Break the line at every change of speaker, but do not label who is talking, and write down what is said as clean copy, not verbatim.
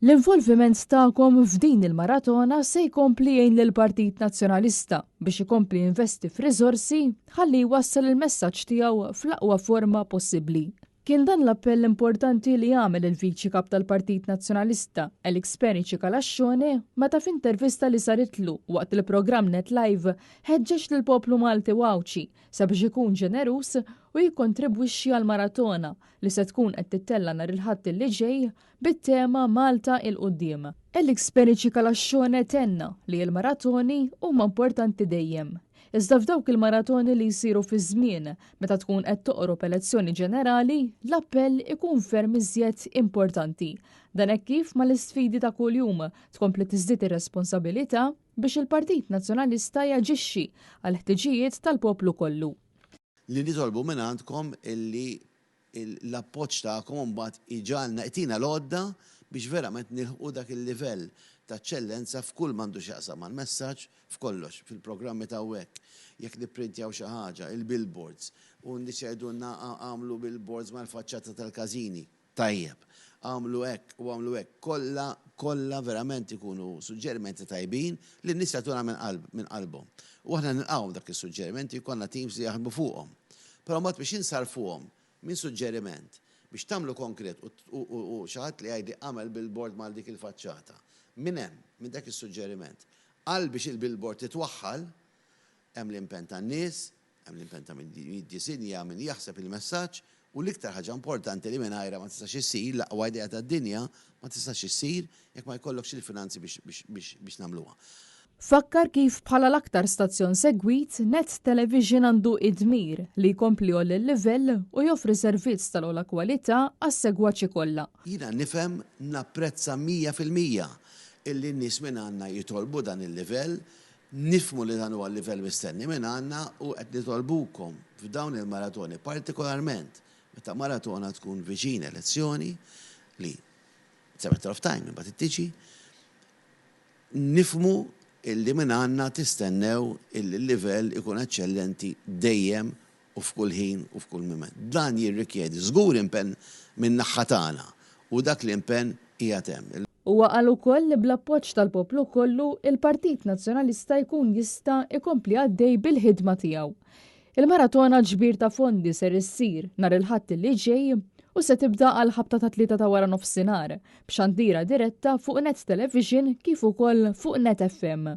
L-involviment tagħkom f'din il-maratona se jkompli jgħin lill-Partit Nazzjonalista biex ikompli investi f'riżorsi ħalli jwassal il-messaġġ tiegħu fl-aqwa forma possibbli. Kien dan l-appell importanti li jagħmel il-Viċi Kap tal-Partit Nazzjonalista Elix Penici Kalaxxone meta f'intervista li saritlu waqt il-programm Net Live ħeġġeġ lill-poplu Malti Wawċi sabiex ikun ġenerus u jikkontribwixxi għall-maratona li se tkun qed tittella nhar il-Ħadd li ġej bit-tema Malta il quddiem. Elix Penici Kalaxxone tenna li l-maratoni huma importanti dejjem. Iżda f'dawk il-maratoni li jsiru fi żmien meta tkun qed toqrob elezzjoni ġenerali, l-appell ikun ferm iżjed importanti. Dan hekk kif mal-isfidi ta' kuljum tkompli tiżdied ir-responsabilità biex il-Partit Nazzjonalista jaġixxi għal ħtiġijiet tal-poplu kollu.
Li nitolbu minn għandkom illi l-appoġġ tagħkom mbagħad iġalna qtina l-għodda biex verament nilħqu dak il-livell ta' ċellenza f'kull mandu xaqsam mal messaġġ f'kollox, fil-programmi ta' hekk. Jekk nipprintjaw xi ħaġa, il-billboards, u ndeċedunna għamlu billboards mal-faċċata tal-Kazini. Tajjeb, għamlu hekk u għamlu hekk. Kollha verament ikunu suġġerimenti tajbin li n-nies jagħtuna minn qalbhom. U aħna nilqgħu dak is-suġġerimenti jkollna teams li jaħdmu fuqhom. Però mbagħad biex insarfuhom minn suġġeriment biex tagħmlu konkret u xi ħadd li jgħidi għamel billboard mal dik il-faċċata. Minn hemm, minn dak is-suġġeriment. Għal biex il-billboard titwaħħal, hemm l-impenn tan-nies, hemm l-impenn ta' min jiddisinja, min jaħseb il-messaġġ, u l-iktar ħaġa importanti li mingħajrha ma tistax issir, l-aqwa idea tad-dinja ma tistax issir jekk ma jkollokx il-finanzi biex nagħmluha.
Fakkar kif bħala l-aktar stazzjon segwit, Net Television għandu id-dmir li jkompli għol il-livell u joffri servizz tal-ola kwalità għas-segwaċi kollha.
Jiena nifhem napprezza 100% illi n-nies minn għandna jitolbu dan il-livell, nifmu li dan huwa l-livell mistenni minn għandna u qed nitolbukom f'dawn il-maratoni, partikolarment meta maratona tkun viċin elezzjoni li it's a matter of time imbagħad tiġi, nifmu illi minn għandna tistennew illi l-livell ikun eċċellenti dejjem u f'kull ħin u f'kull moment. Dan jirrikjedi żgur impenn minn naħa tagħna u dak l-impenn qiegħed hemm.
Huwa qal ukoll li bl-appoġġ tal-poplu kollu il-Partit Nazzjonalista jkun jista' ikompli għaddej bil-ħidma tiegħu. Il-maratona ġbir ta' fondi ser issir nhar il-Ħadd li ġej u se tibda għal ħabta ta' 3 ta' wara nofsinhar b'xandira diretta fuq Net Television kif ukoll fuq Net FM.